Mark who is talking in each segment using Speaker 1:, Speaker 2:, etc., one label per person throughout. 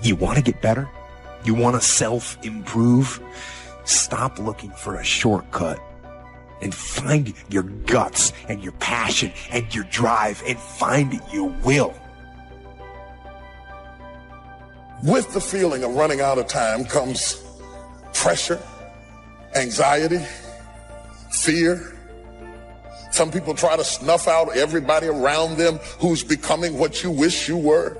Speaker 1: You want to get better? You want to self-improve? Stop looking for a shortcut and find your guts and your passion and your drive and find your will.
Speaker 2: With the feeling of running out of time comes pressure, anxiety, fear. Some people try to snuff out everybody around them who's becoming what you wish you were.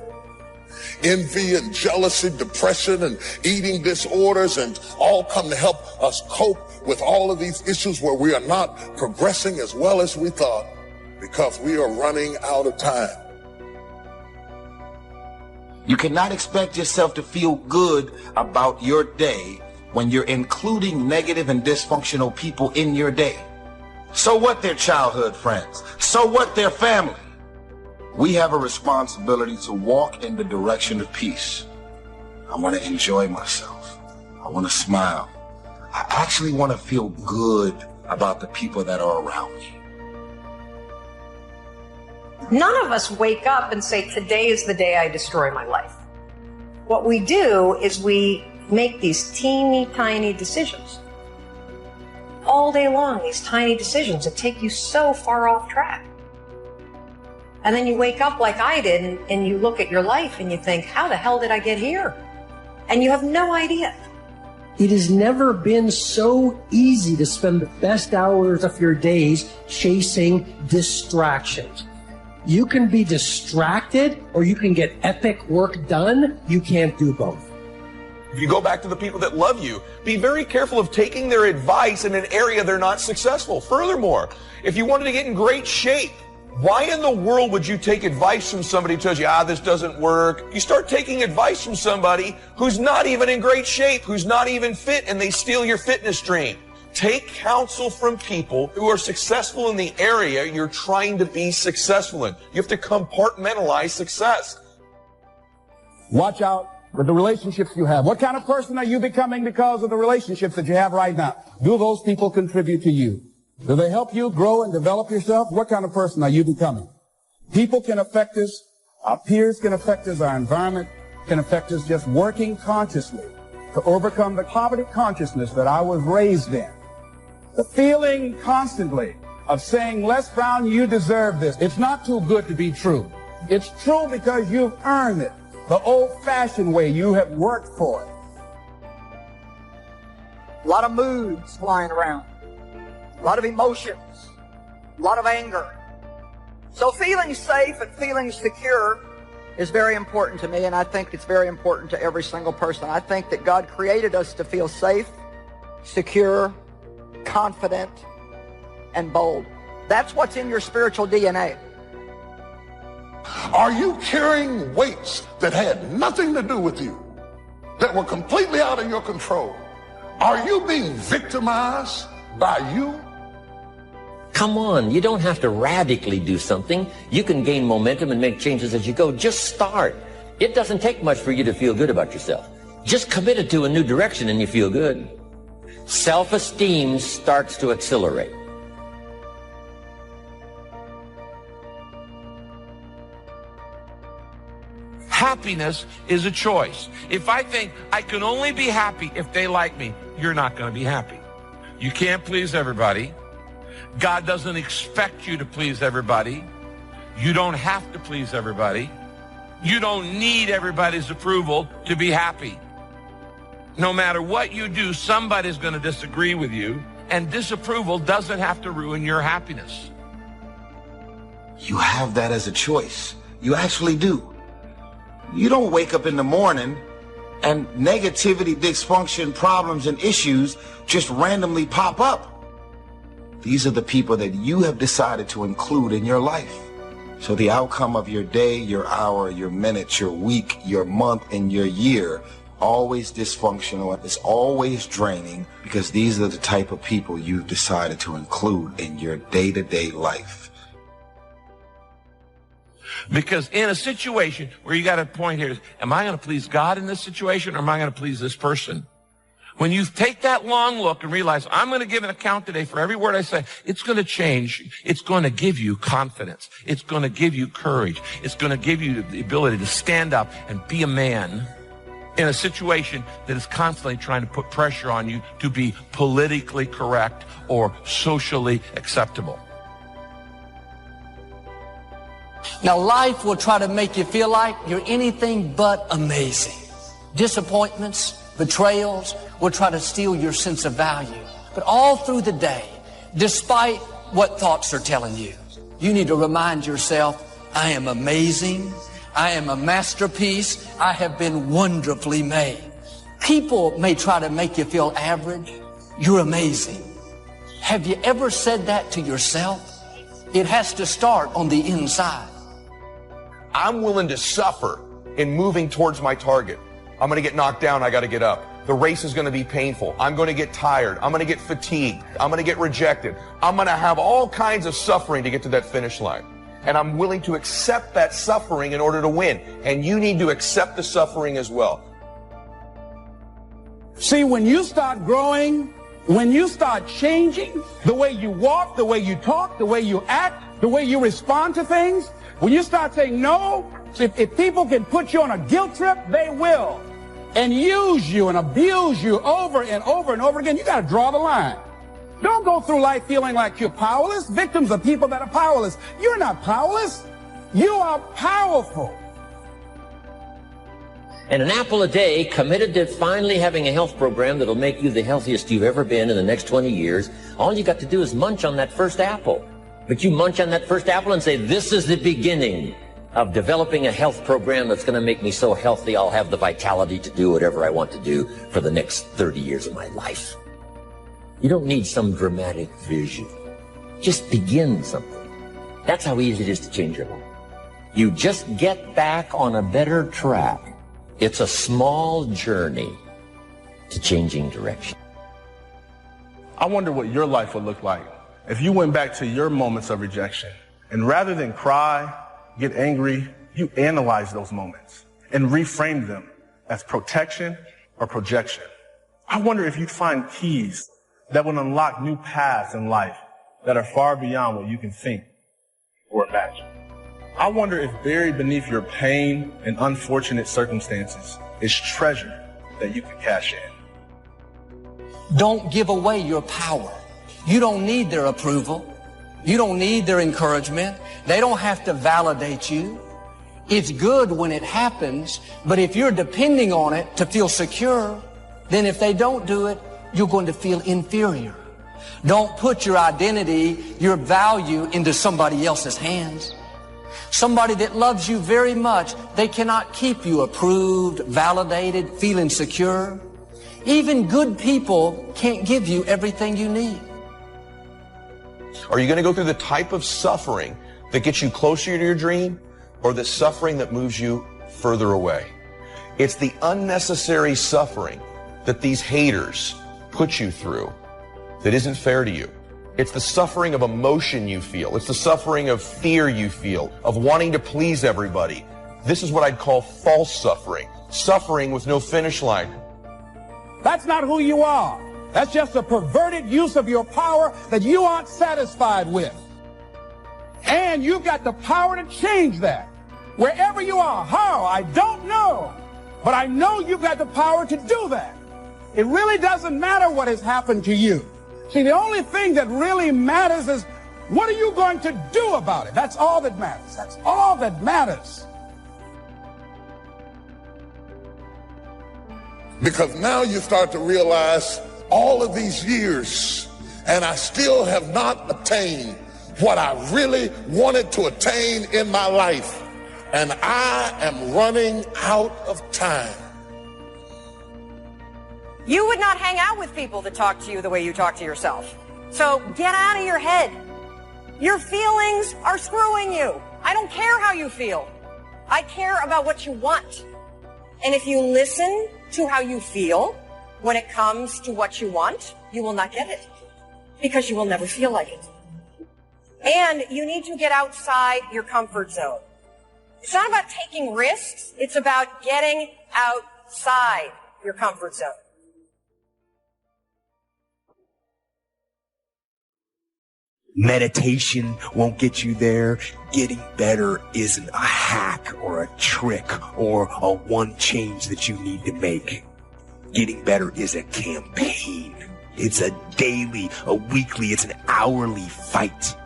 Speaker 2: Envy and jealousy, depression and eating disorders, and all come to help us cope with all of these issues where we are not progressing as well as we thought because we are running out of time.
Speaker 3: You cannot expect yourself to feel good about your day when you're including negative and dysfunctional people in your day. So what their childhood friends? So what their family? We have a responsibility to walk in the direction of peace. I want to enjoy myself. I want to smile. I actually want to feel good about the people that are around me.
Speaker 4: None of us wake up and say, today is the day I destroy my life. What we do is we make these teeny tiny decisions. All day long, these tiny decisions that take you so far off track. And then you wake up like I did and you look at your life and you think, how the hell did I get here? And you have no idea.
Speaker 5: It has never been so easy to spend the best hours of your days chasing distractions. You can be distracted or you can get epic work done. You can't do both.
Speaker 6: If you go back to the people that love you, be very careful of taking their advice in an area they're not successful. Furthermore, if you wanted to get in great shape, why in the world would you take advice from somebody who tells you, this doesn't work? You start taking advice from somebody who's not even in great shape, who's not even fit, and they steal your fitness dream. Take counsel from people who are successful in the area you're trying to be successful in. You have to compartmentalize success.
Speaker 7: Watch out with the relationships you have. What kind of person are you becoming because of the relationships that you have right now? Do those people contribute to you? Do they help you grow and develop yourself? What kind of person are you becoming? People can affect us. Our peers can affect us. Our environment can affect us. Just working consciously to overcome the poverty consciousness that I was raised in. The feeling constantly of saying, Les Brown, you deserve this. It's not too good to be true. It's true because you've earned it. The old-fashioned way. You have worked for it.
Speaker 8: A lot of moods flying around. A lot of emotions. A lot of anger. So feeling safe and feeling secure is very important to me, and I think it's very important to every single person. I think that God created us to feel safe, secure, confident, and bold. That's what's in your spiritual DNA.
Speaker 2: Are you carrying weights that had nothing to do with you, that were completely out of your control? Are you being victimized by you?
Speaker 9: Come on, you don't have to radically do something. You can gain momentum and make changes as you go. Just start. It doesn't take much for you to feel good about yourself. Just commit it to a new direction and you feel good. Self-esteem starts to accelerate.
Speaker 10: Happiness is a choice. If I think I can only be happy if they like me, you're not going to be happy. You can't please everybody. God doesn't expect you to please everybody. You don't have to please everybody. You don't need everybody's approval to be happy. No matter what you do, somebody's going to disagree with you, and disapproval doesn't have to ruin your happiness.
Speaker 3: You have that as a choice. You actually do. You don't wake up in the morning and negativity, dysfunction, problems, and issues just randomly pop up. These are the people that you have decided to include in your life. So the outcome of your day, your hour, your minute, your week, your month, and your year, always dysfunctional. It's always draining because these are the type of people you've decided to include in your day-to-day life.
Speaker 10: Because in a situation where you got a point here, am I going to please God in this situation or am I going to please this person? When you take that long look and realize, I'm going to give an account today for every word I say, it's going to change. It's going to give you confidence. It's going to give you courage. It's going to give you the ability to stand up and be a man in a situation that is constantly trying to put pressure on you to be politically correct or socially acceptable.
Speaker 11: Now, life will try to make you feel like you're anything but amazing. Disappointments, betrayals will try to steal your sense of value. But all through the day, despite what thoughts are telling you, you need to remind yourself, I am amazing. I am a masterpiece. I have been wonderfully made. People may try to make you feel average. You're amazing. Have you ever said that to yourself? It has to start on the inside.
Speaker 6: I'm willing to suffer in moving towards my target. I'm going to get knocked down. I got to get up. The race is going to be painful. I'm going to get tired. I'm going to get fatigued. I'm going to get rejected. I'm going to have all kinds of suffering to get to that finish line. And I'm willing to accept that suffering in order to win. And you need to accept the suffering as well.
Speaker 7: See, when you start growing, when you start changing the way you walk, the way you talk, the way you act, the way you respond to things, when you start saying no, if people can put you on a guilt trip, they will. And use you and abuse you over and over and over again. You got to draw the line. Don't go through life feeling like you're powerless. Victims are people that are powerless. You're not powerless. You are powerful.
Speaker 9: And an apple a day, committed to finally having a health program that'll make you the healthiest you've ever been in the next 20 years. All you got to do is munch on that first apple. But you munch on that first apple and say, this is the beginning of developing a health program that's going to make me so healthy I'll have the vitality to do whatever I want to do for the next 30 years of my life. You don't need some dramatic vision. Just begin something. That's how easy it is to change your life. You just get back on a better track. It's a small journey to changing direction.
Speaker 12: I wonder what your life would look like if you went back to your moments of rejection, and rather than cry, get angry, you analyze those moments and reframe them as protection or projection. I wonder if you'd find keys that would unlock new paths in life that are far beyond what you can think or imagine. I wonder if buried beneath your pain and unfortunate circumstances is treasure that you can cash in.
Speaker 11: Don't give away your power. You don't need their approval. You don't need their encouragement. They don't have to validate you. It's good when it happens, but if you're depending on it to feel secure, then if they don't do it, you're going to feel inferior. Don't put your identity, your value into somebody else's hands. Somebody that loves you very much, they cannot keep you approved, validated, feeling secure. Even good people can't give you everything you need.
Speaker 6: Are you going to go through the type of suffering that gets you closer to your dream, or the suffering that moves you further away? It's the unnecessary suffering that these haters put you through that isn't fair to you. It's the suffering of emotion you feel. It's the suffering of fear you feel, of wanting to please everybody. This is what I'd call false suffering. Suffering with no finish line.
Speaker 7: That's not who you are. That's just a perverted use of your power that you aren't satisfied with. And you've got the power to change that. Wherever you are, how, I don't know. But I know you've got the power to do that. It really doesn't matter what has happened to you. See, the only thing that really matters is, what are you going to do about it? That's all that matters. That's all that matters.
Speaker 2: Because now you start to realize all of these years, and I still have not attained what I really wanted to attain in my life. And I am running out of time.
Speaker 4: You would not hang out with people that talk to you the way you talk to yourself. So get out of your head. Your feelings are screwing you. I don't care how you feel. I care about what you want. And if you listen to how you feel when it comes to what you want, you will not get it, because you will never feel like it. And you need to get outside your comfort zone. It's not about taking risks. It's about getting outside your comfort zone.
Speaker 1: Meditation won't get you there. Getting better isn't a hack or a trick or a one change that you need to make. Getting better is a campaign. It's a daily, a weekly, it's an hourly fight.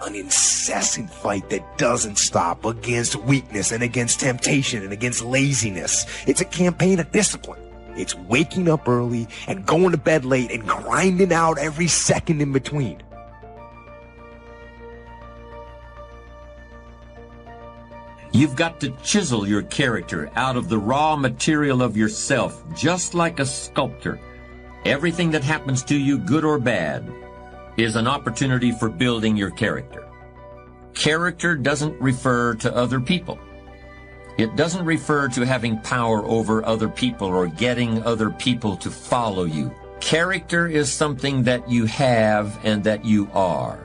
Speaker 1: An incessant fight that doesn't stop against weakness and against temptation and against laziness. It's a campaign of discipline. It's waking up early and going to bed late and grinding out every second in between.
Speaker 9: You've got to chisel your character out of the raw material of yourself, just like a sculptor. Everything that happens to you, good or bad, is an opportunity for building your character. Character doesn't refer to other people. It doesn't refer to having power over other people or getting other people to follow you. Character is something that you have and that you are.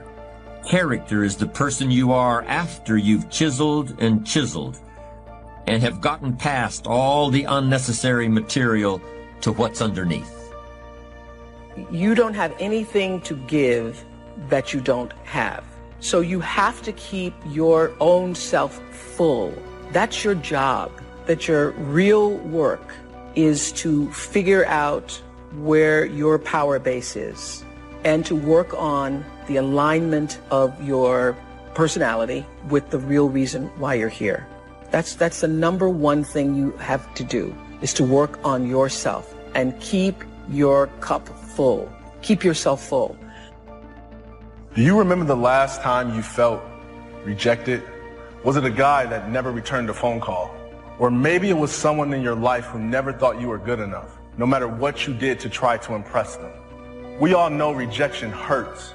Speaker 9: Character is the person you are after you've chiseled and have gotten past all the unnecessary material to what's underneath.
Speaker 13: You don't have anything to give that you don't have. So you have to keep your own self full. That's your job. That your real work is to figure out where your power base is and to work on the alignment of your personality with the real reason why you're here. That's the number one thing you have to do, is to work on yourself and keep your cup full. Keep yourself full.
Speaker 12: Do you remember the last time you felt rejected? Was it a guy that never returned a phone call? Or maybe it was someone in your life who never thought you were good enough, no matter what you did to try to impress them. We all know rejection hurts.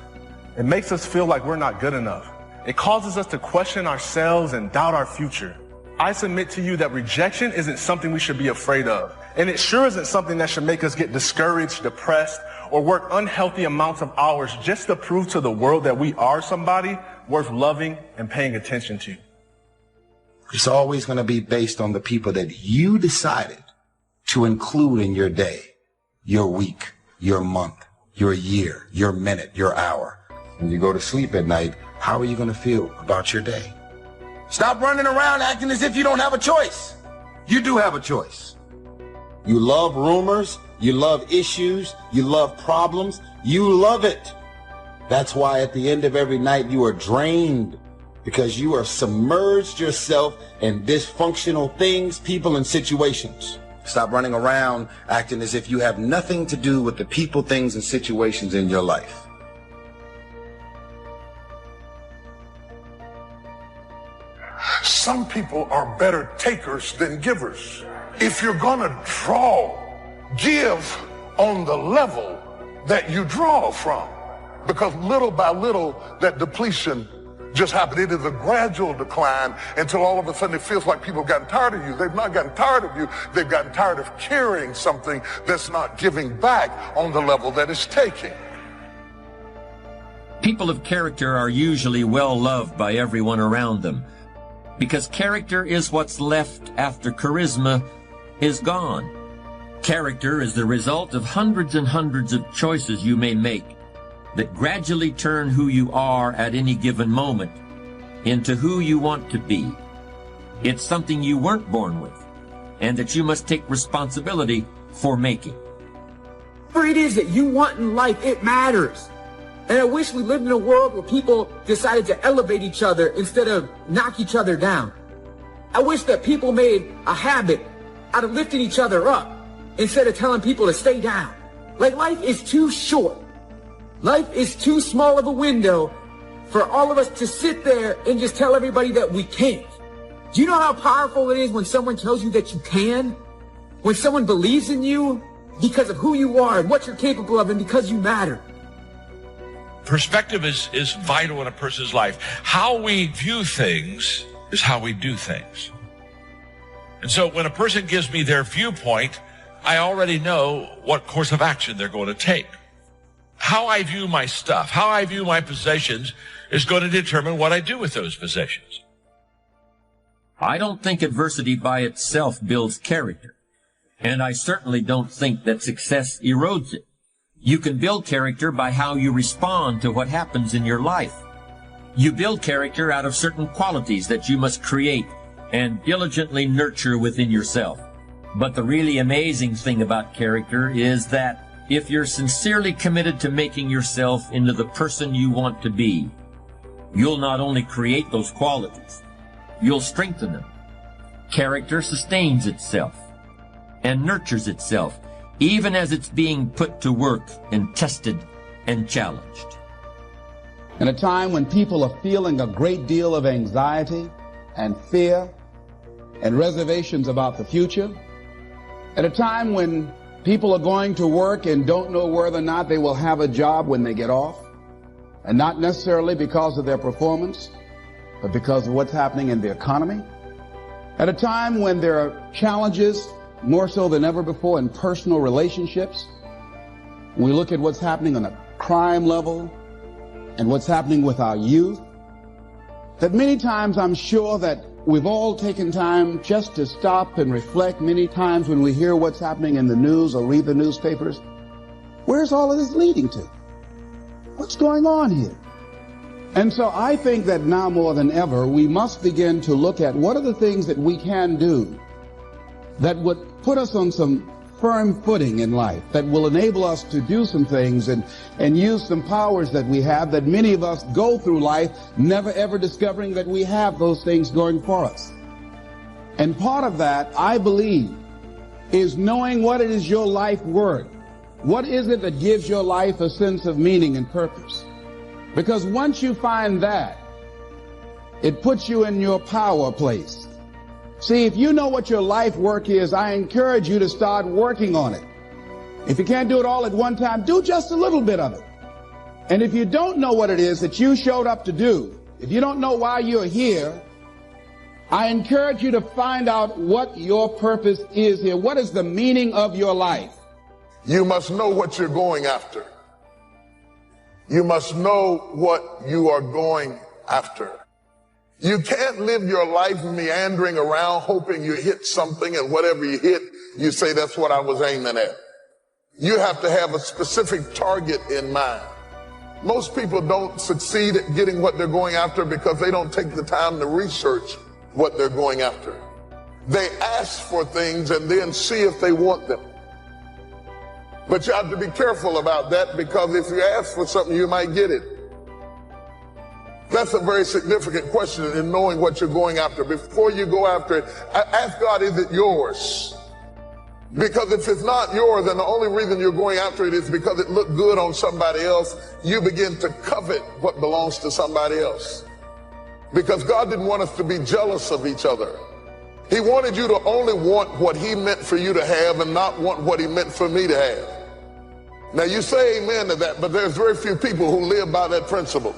Speaker 12: It makes us feel like we're not good enough. It causes us to question ourselves and doubt our future. I submit to you that rejection isn't something we should be afraid of. And it sure isn't something that should make us get discouraged, depressed, or work unhealthy amounts of hours just to prove to the world that we are somebody worth loving and paying attention to.
Speaker 3: It's always going to be based on the people that you decided to include in your day, your week, your month, your year, your minute, your hour. When you go to sleep at night, how are you going to feel about your day? Stop running around acting as if you don't have a choice. You do have a choice. You love rumors. You love issues. You love problems. You love it. That's why at the end of every night you are drained, because you are submerged yourself in dysfunctional things, people, and situations. Stop running around acting as if you have nothing to do with the people, things, and situations in your life.
Speaker 2: Some people are better takers than givers. If you're gonna draw, give on the level that you draw from. Because little by little, that depletion just happened. It is a gradual decline until all of a sudden it feels like people have gotten tired of you. They've not gotten tired of you. They've gotten tired of carrying something that's not giving back on the level that it's taking.
Speaker 9: People of character are usually well loved by everyone around them, because character is what's left after charisma is gone. Character is the result of hundreds and hundreds of choices you may make that gradually turn who you are at any given moment into who you want to be. It's something you weren't born with, and that you must take responsibility for making.
Speaker 11: Whatever it is that you want in life, it matters. And I wish we lived in a world where people decided to elevate each other instead of knock each other down. I wish that people made a habit out of lifting each other up instead of telling people to stay down. Like, life is too short. Life is too small of a window for all of us to sit there and just tell everybody that we can't. Do you know how powerful it is when someone tells you that you can? When someone believes in you because of who you are and what you're capable of and because you matter.
Speaker 10: Perspective is vital in a person's life. How we view things is how we do things. And so when a person gives me their viewpoint, I already know what course of action they're going to take. How I view my stuff, how I view my possessions is going to determine what I do with those possessions.
Speaker 9: I don't think adversity by itself builds character, and I certainly don't think that success erodes it. You can build character by how you respond to what happens in your life. You build character out of certain qualities that you must create and diligently nurture within yourself. But the really amazing thing about character is that if you're sincerely committed to making yourself into the person you want to be, you'll not only create those qualities, you'll strengthen them. Character sustains itself and nurtures itself, even as it's being put to work and tested and challenged.
Speaker 7: In a time when people are feeling a great deal of anxiety and fear and reservations about the future, at a time when people are going to work and don't know whether or not they will have a job when they get off, and not necessarily because of their performance, but because of what's happening in the economy, at a time when there are challenges more so than ever before in personal relationships, when we look at what's happening on a crime level and what's happening with our youth, that many times I'm sure that we've all taken time just to stop and reflect many times when we hear what's happening in the news or read the newspapers. Where's all of this leading to? What's going on here? And so I think that now more than ever, we must begin to look at what are the things that we can do that would put us on some firm footing in life, that will enable us to do some things and use some powers that we have, that many of us go through life never ever discovering that we have those things going for us. And part of that, I believe, is knowing what it is your life worth. What is it that gives your life a sense of meaning and purpose? Because once you find that, it puts you in your power place. See, if you know what your life work is, I encourage you to start working on it. If you can't do it all at one time, do just a little bit of it. And if you don't know what it is that you showed up to do, if you don't know why you're here, I encourage you to find out what your purpose is here. What is the meaning of your life?
Speaker 2: You must know what you're going after. You must know what you are going after. You can't live your life meandering around hoping you hit something, and whatever you hit, you say, that's what I was aiming at. You have to have a specific target in mind. Most people don't succeed at getting what they're going after because they don't take the time to research what they're going after. They ask for things and then see if they want them. But you have to be careful about that, because if you ask for something, you might get it. That's a very significant question in knowing what you're going after. Before you go after it, ask God, is it yours? Because if it's not yours, then the only reason you're going after it is because it looked good on somebody else. You begin to covet what belongs to somebody else. Because God didn't want us to be jealous of each other. He wanted you to only want what he meant for you to have and not want what he meant for me to have. Now you say amen to that, but there's very few people who live by that principle.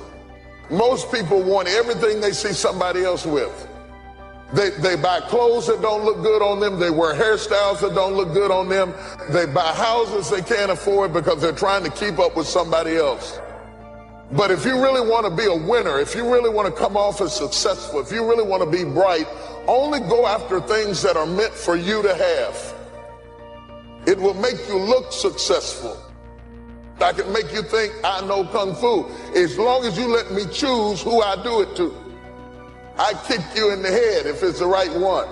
Speaker 2: Most people want everything they see somebody else with. They buy clothes that don't look good on them. They wear hairstyles that don't look good on them. They buy houses they can't afford because they're trying to keep up with somebody else. But if you really want to be a winner, if you really want to come off as successful, if you really want to be bright, only go after things that are meant for you to have. It will make you look successful. I can make you think I know Kung Fu, as long as you let me choose who I do it to. I kick you in the head if it's the right one.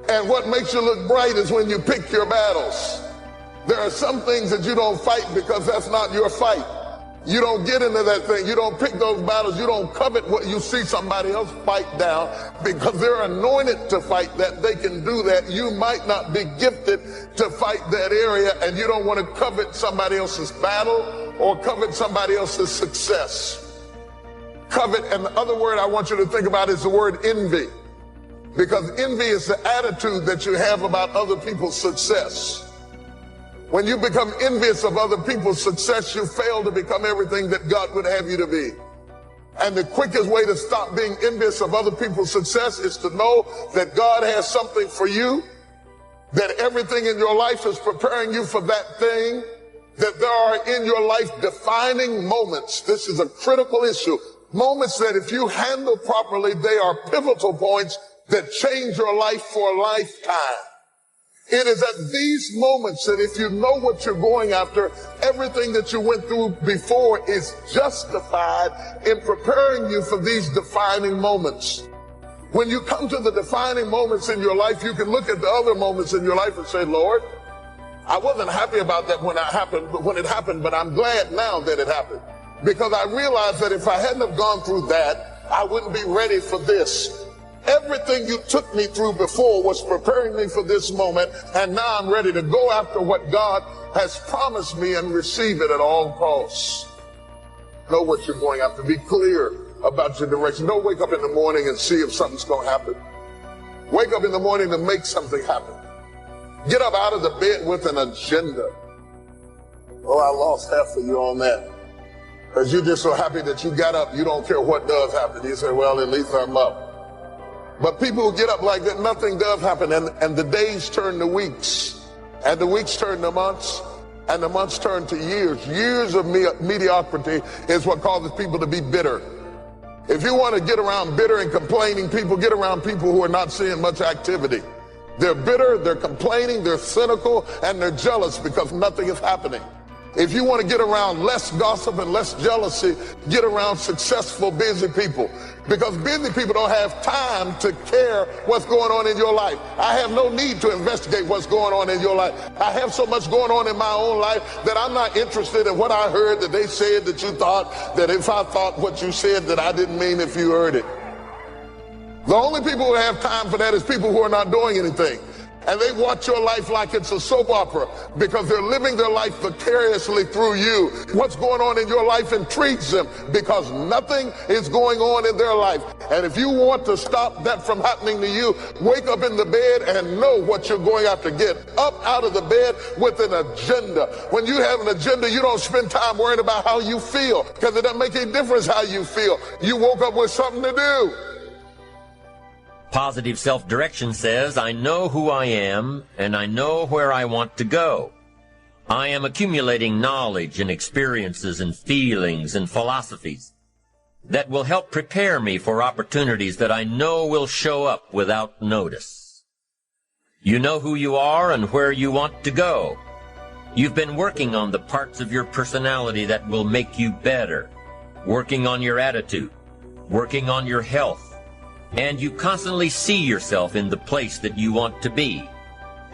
Speaker 2: And what makes you look bright is when you pick your battles. There are some things that you don't fight because that's not your fight. You don't get into that thing. You don't pick those battles. You don't covet what you see somebody else fight down because they're anointed to fight that. They can do that. You might not be gifted to fight that area, and you don't want to covet somebody else's battle or covet somebody else's success. Covet, and the other word I want you to think about is the word envy. Because envy is the attitude that you have about other people's success. When you become envious of other people's success, you fail to become everything that God would have you to be. And the quickest way to stop being envious of other people's success is to know that God has something for you, that everything in your life is preparing you for that thing, that there are in your life defining moments. This is a critical issue. Moments that if you handle properly, they are pivotal points that change your life for a lifetime. It is at these moments that if you know what you're going after, everything that you went through before is justified in preparing you for these defining moments. When you come to the defining moments in your life, you can look at the other moments in your life and say, Lord, I wasn't happy about that when it happened, but I'm glad now that it happened. Because I realized that if I hadn't have gone through that, I wouldn't be ready for this. Everything you took me through before was preparing me for this moment, and now I'm ready to go after what God has promised me and receive it at all costs. Know what you're going after. Be clear about your direction. Don't wake up in the morning and see if something's going to happen. Wake up in the morning to make something happen. Get up out of the bed with an agenda. Oh, I lost half of you on that. Because you're just so happy that you got up. You don't care what does happen. You say, well, at least I'm up. But people who get up like that, nothing does happen. And the days turn to weeks. And the weeks turn to months. And the months turn to years. Years of mediocrity is what causes people to be bitter. If you want to get around bitter and complaining people, get around people who are not seeing much activity. They're bitter, they're complaining, they're cynical, and they're jealous because nothing is happening. If you want to get around less gossip and less jealousy, get around successful, busy people. Because busy people don't have time to care what's going on in your life. I have no need to investigate what's going on in your life. I have so much going on in my own life that I'm not interested in what I heard that they said that you thought, that if I thought what you said that I didn't mean if you heard it. The only people who have time for that is people who are not doing anything. And they watch your life like it's a soap opera because they're living their life vicariously through you. What's going on in your life intrigues them because nothing is going on in their life. And if you want to stop that from happening to you, wake up in the bed and know what you're going after. Get up out of the bed with an agenda. When you have an agenda, you don't spend time worrying about how you feel because it doesn't make any difference how you feel. You woke up with something to do.
Speaker 9: Positive self-direction says, I know who I am, and I know where I want to go. I am accumulating knowledge and experiences and feelings and philosophies that will help prepare me for opportunities that I know will show up without notice. You know who you are and where you want to go. You've been working on the parts of your personality that will make you better, working on your attitude, working on your health, and you constantly see yourself in the place that you want to be.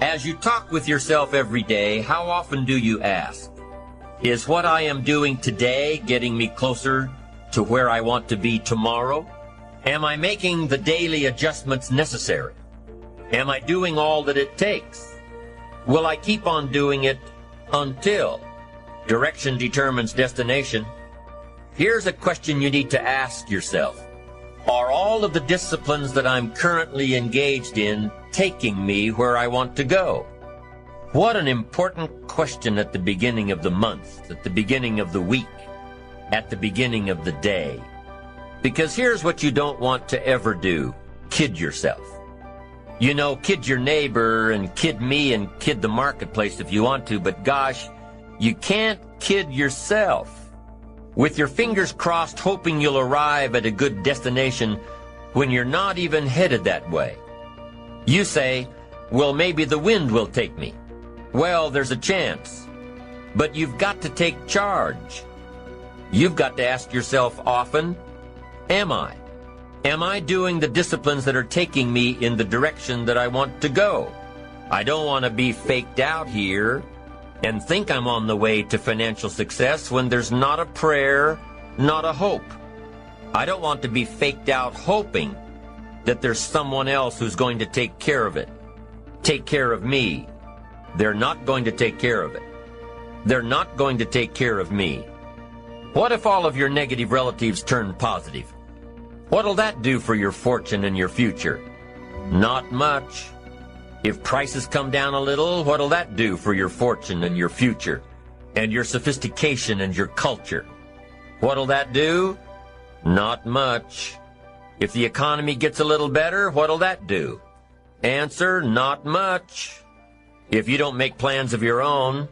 Speaker 9: As you talk with yourself every day, how often do you ask, is what I am doing today getting me closer to where I want to be tomorrow? Am I making the daily adjustments necessary? Am I doing all that it takes? Will I keep on doing it until? Direction determines destination. Here's a question you need to ask yourself. Are all of the disciplines that I'm currently engaged in taking me where I want to go? What an important question at the beginning of the month, at the beginning of the week, at the beginning of the day. Because here's what you don't want to ever do. Kid yourself. You know, kid your neighbor and kid me and kid the marketplace if you want to, but gosh, you can't kid yourself. With your fingers crossed, hoping you'll arrive at a good destination when you're not even headed that way. You say, well, maybe the wind will take me. Well, there's a chance. But you've got to take charge. You've got to ask yourself often, am I? Am I doing the disciplines that are taking me in the direction that I want to go? I don't want to be faked out here and think I'm on the way to financial success when there's not a prayer, not a hope. I don't want to be faked out hoping that there's someone else who's going to take care of it, take care of me. They're not going to take care of it. They're not going to take care of me. What if all of your negative relatives turn positive? What'll that do for your fortune and your future? Not much. If prices come down a little, what'll that do for your fortune and your future, and your sophistication and your culture? What'll that do? Not much. If the economy gets a little better, what'll that do? Answer, not much. If you don't make plans of your own,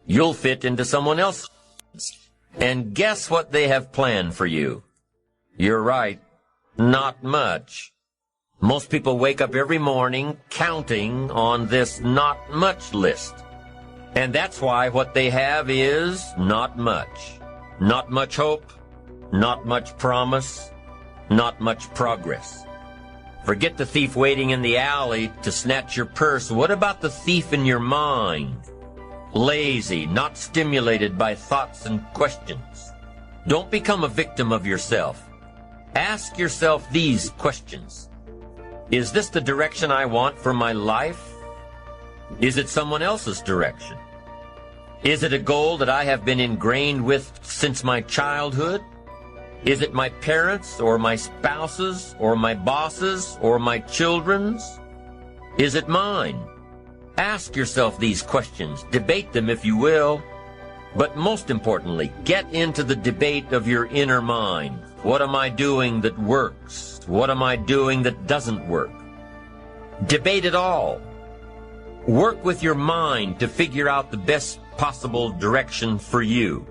Speaker 9: you'll fit into someone else's. And guess what they have planned for you? You're right, not much. Most people wake up every morning counting on this not much list. And that's why what they have is not much. Not much hope, not much promise, not much progress. Forget the thief waiting in the alley to snatch your purse. What about the thief in your mind? Lazy, not stimulated by thoughts and questions. Don't become a victim of yourself. Ask yourself these questions. Is this the direction I want for my life? Is it someone else's direction? Is it a goal that I have been ingrained with since my childhood? Is it my parents' or my spouse's or my boss's or my children's? Is it mine? Ask yourself these questions. Debate them if you will. But most importantly, get into the debate of your inner mind. What am I doing that works? What am I doing that doesn't work? Debate it all. Work with your mind to figure out the best possible direction for you.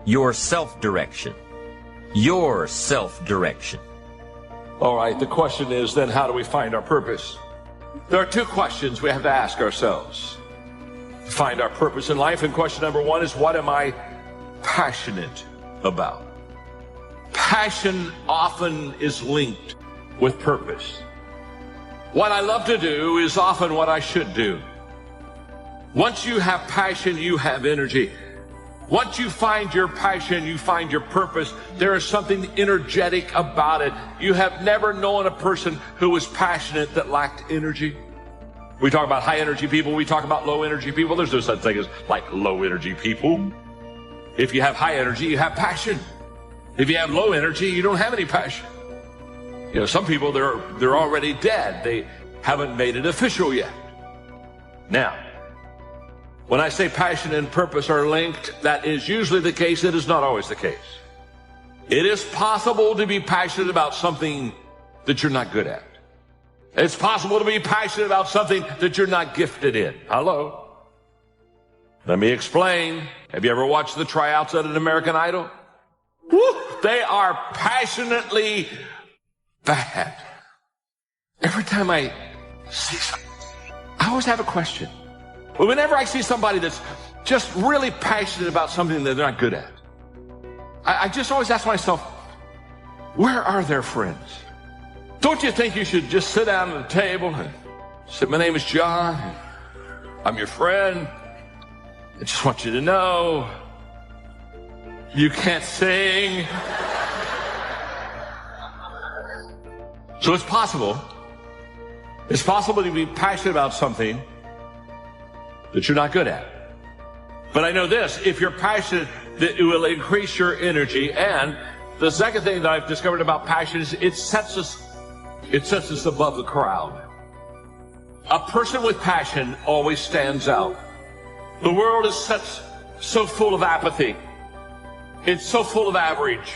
Speaker 9: Your self-direction. Your self-direction.
Speaker 10: All right, the question is then, how do we find our purpose? There are two questions we have to ask ourselves to find our purpose in life. And question number one is, what am I passionate about? Passion often is linked with purpose. What I love to do is often what I should do. Once you have passion, you have energy. Once you find your passion, you find your purpose. There is something energetic about it. You have never known a person who was passionate that lacked energy. We talk about high energy people. We talk about low energy people. There's no such thing as like low energy people. If you have high energy, you have passion. If you have low energy, you don't have any passion. You know, some people, they're already dead. They haven't made it official yet. Now, when I say passion and purpose are linked, that is usually the case. It is not always the case. It is possible to be passionate about something that you're not good at. It's possible to be passionate about something that you're not gifted in. Hello? Let me explain. Have you ever watched the tryouts at an American Idol? Woo! They are passionately bad. Every time I see something, I always have a question. Whenever I see somebody that's just really passionate about something that they're not good at, I just always ask myself, where are their friends? Don't you think you should just sit down at the table and say, my name is John, I'm your friend, I just want you to know, you can't sing. So it's possible to be passionate about something that you're not good at. But I know this, if you're passionate, that it will increase your energy. And the second thing that I've discovered about passion is it sets us above the crowd. A person with passion always stands out. The world is so full of apathy. It's so full of average.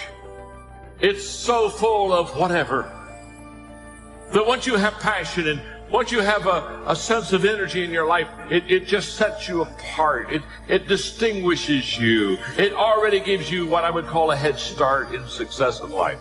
Speaker 10: It's so full of whatever. That once you have passion and once you have a sense of energy in your life, it just sets you apart. It distinguishes you. It already gives you what I would call a head start in success in life.